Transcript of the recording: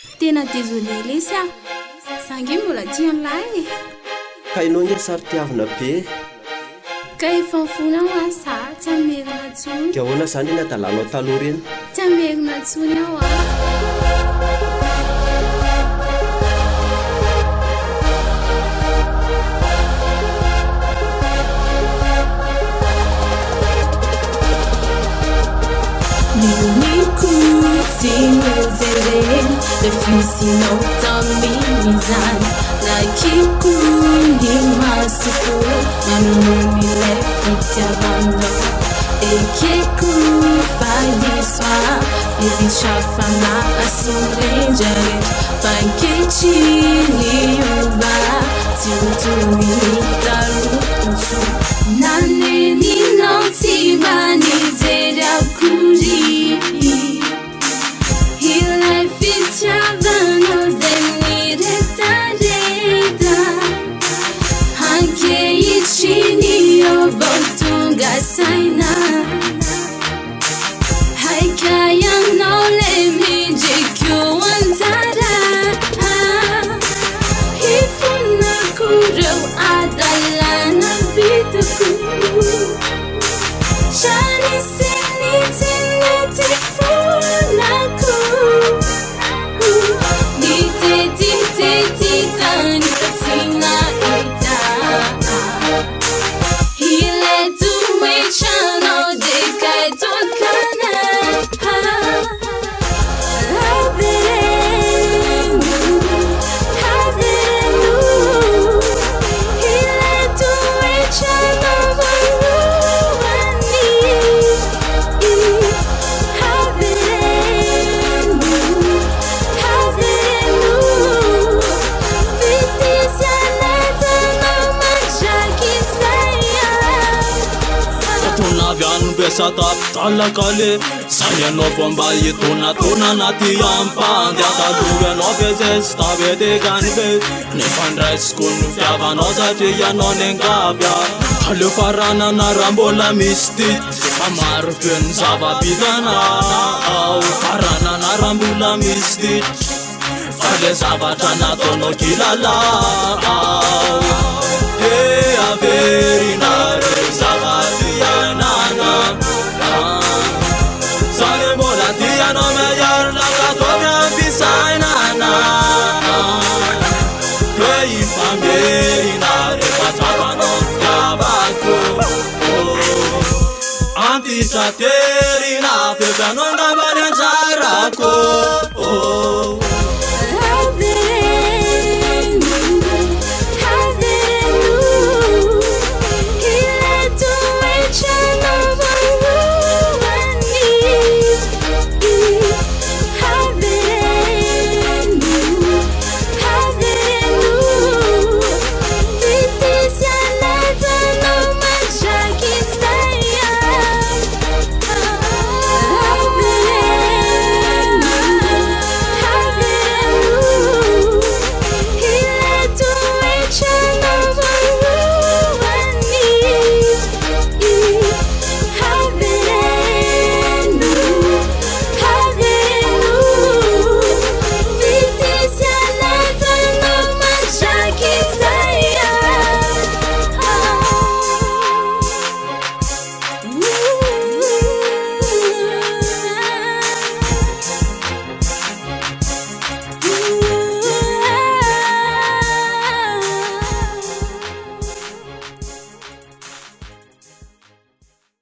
Tena désolé lesy sangy mbola tian'lay ka ianao nge sary tiavina be ka efa mifona aho asa tsy amerina tsony ka ahoana zany eny adalanao taloha reny tsy amerina tsony aho Le fusinao tamimizany nakiko ny masoko nanonony lay fitiavana ekeko fadisoa evitrafana asorenjare fankechiny ova tsy otony tarotoso naneninao tsy manijery akory ilay fitiavana zay miretareta ankehitriny avao tonga saina haikayanao le mindreko anjara hifonako reo adalana vitako shanisenitsinety fonako nitetitetitany fatsina ita iletuechanao dekaitokana haverenu iletuechanao vanuani haverenu fitisianatana majakisaya Naviano vesata talakale Sanyano fomba itonatona nati ampande Ataluviano vezes tabete ganve Nefandraisko nufiavano satria nengavya Kaleo farana na rambola mistit Famaro pen zavabidana Farana na rambola mistit Fale zavatra natono kilala averinare zavatianana Sare mola tiano mejarna katomia pisainana Kei famerinare patapano fiavako Antitraterina fetanonga banyanjarako